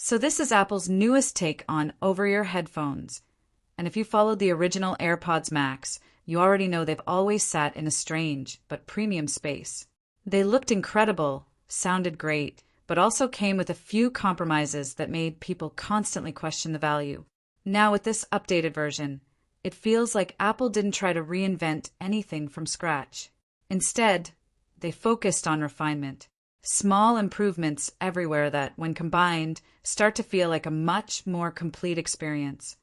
So this is Apple's newest take on over-ear headphones. And if you followed the original AirPods Max, you already know they've always sat in a strange but premium space. They looked incredible, sounded great, but also came with a few compromises that made people constantly question the value. Now with this updated version, it feels like Apple didn't try to reinvent anything from scratch. Instead, they focused on refinement. Small improvements everywhere that, when combined, start to feel like a much more complete experience.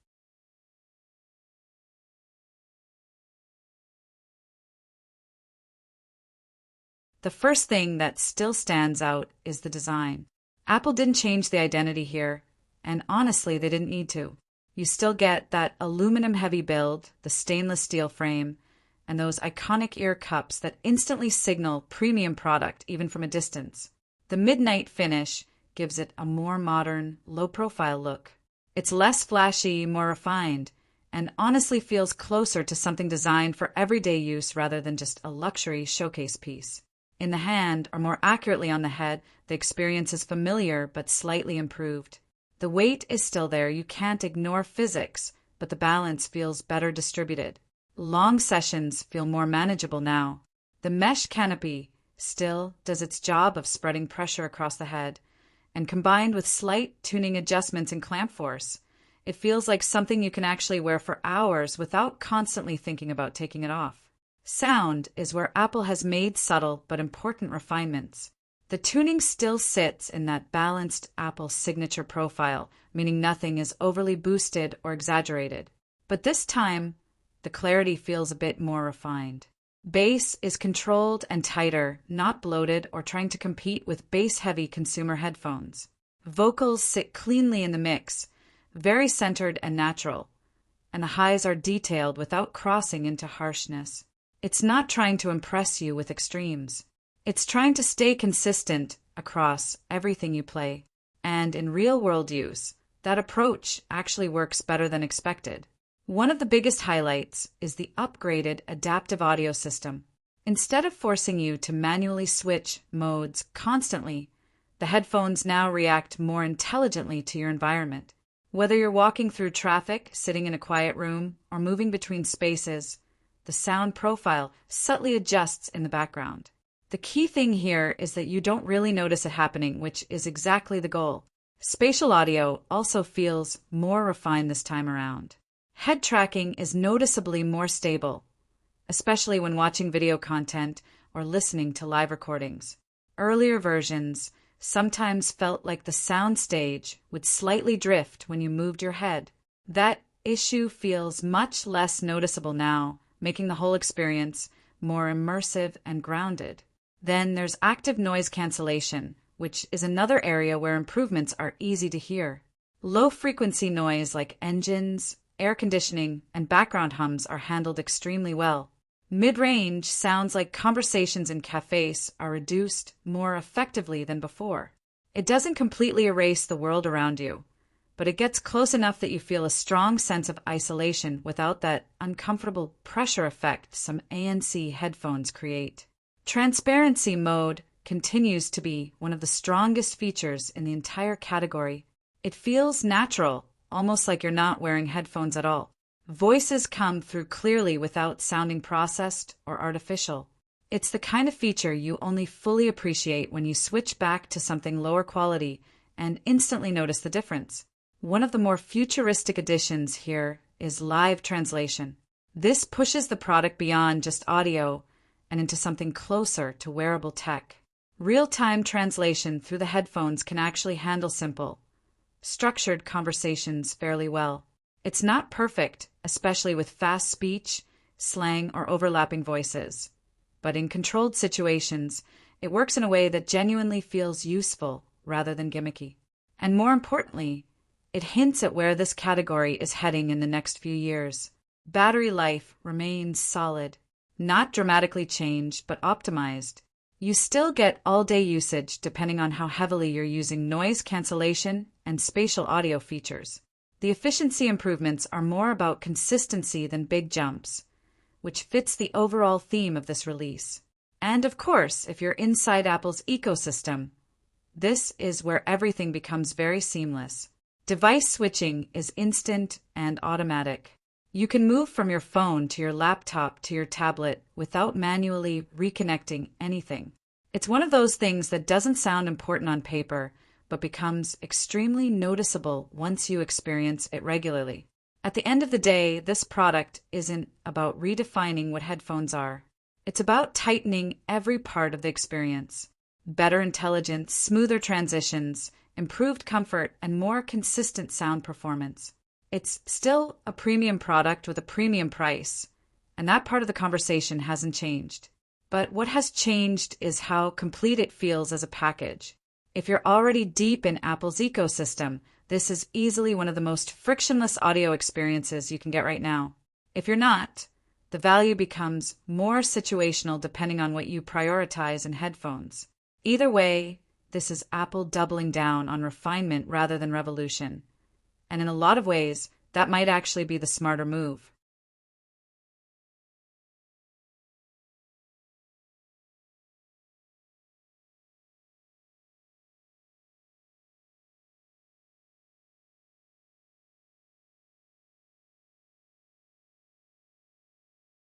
The first thing that still stands out is the design. Apple didn't change the identity here, and honestly, they didn't need to. You still get that aluminum-heavy build, the stainless steel frame, and those iconic ear cups that instantly signal premium product even from a distance. The midnight finish gives it a more modern, low-profile look. It's less flashy, more refined, and honestly feels closer to something designed for everyday use rather than just a luxury showcase piece. In the hand, or more accurately on the head, the experience is familiar but slightly improved. The weight is still there, you can't ignore physics, but the balance feels better distributed. Long sessions feel more manageable now. The mesh canopy still does its job of spreading pressure across the head, and combined with slight tuning adjustments in clamp force, it feels like something you can actually wear for hours without constantly thinking about taking it off. Sound is where Apple has made subtle but important refinements. The tuning still sits in that balanced Apple signature profile, meaning nothing is overly boosted or exaggerated. But this time, the clarity feels a bit more refined. Bass is controlled and tighter, not bloated or trying to compete with bass-heavy consumer headphones. Vocals sit cleanly in the mix, very centered and natural, and the highs are detailed without crossing into harshness. It's not trying to impress you with extremes. It's trying to stay consistent across everything you play. And in real-world use, that approach actually works better than expected. One of the biggest highlights is the upgraded adaptive audio system. Instead of forcing you to manually switch modes constantly, the headphones now react more intelligently to your environment. Whether you're walking through traffic, sitting in a quiet room, or moving between spaces, the sound profile subtly adjusts in the background. The key thing here is that you don't really notice it happening, which is exactly the goal. Spatial audio also feels more refined this time around. Head tracking is noticeably more stable, especially when watching video content or listening to live recordings. Earlier versions sometimes felt like the sound stage would slightly drift when you moved your head. That issue feels much less noticeable now, making the whole experience more immersive and grounded. Then there's active noise cancellation, which is another area where improvements are easy to hear. Low-frequency noise like engines, air conditioning, and background hums are handled extremely well. Mid-range sounds like conversations in cafes are reduced more effectively than before. It doesn't completely erase the world around you, but it gets close enough that you feel a strong sense of isolation without that uncomfortable pressure effect some ANC headphones create. Transparency mode continues to be one of the strongest features in the entire category. It feels natural, almost like you're not wearing headphones at all. Voices come through clearly without sounding processed or artificial. It's the kind of feature you only fully appreciate when you switch back to something lower quality and instantly notice the difference. One of the more futuristic additions here is live translation. This pushes the product beyond just audio and into something closer to wearable tech. Real-time translation through the headphones can actually handle simple, structured conversations fairly well. It's not perfect, especially with fast speech, slang, or overlapping voices. But in controlled situations, it works in a way that genuinely feels useful rather than gimmicky. And more importantly, it hints at where this category is heading in the next few years. Battery life remains solid, not dramatically changed, but optimized. You still get all-day usage depending on how heavily you're using noise cancellation and spatial audio features. The efficiency improvements are more about consistency than big jumps, which fits the overall theme of this release. And of course, if you're inside Apple's ecosystem, This is where everything becomes very seamless. Device switching is instant and automatic. You can move from your phone to your laptop to your tablet without manually reconnecting anything. It's one of those things that doesn't sound important on paper, but becomes extremely noticeable once you experience it regularly. At the end of the day, this product isn't about redefining what headphones are. It's about tightening every part of the experience. Better intelligence, smoother transitions, improved comfort, and more consistent sound performance. It's still a premium product with a premium price, and that part of the conversation hasn't changed. But what has changed is how complete it feels as a package. If you're already deep in Apple's ecosystem, this is easily one of the most frictionless audio experiences you can get right now. If you're not, the value becomes more situational depending on what you prioritize in headphones. Either way, this is Apple doubling down on refinement rather than revolution. And in a lot of ways, that might actually be the smarter move.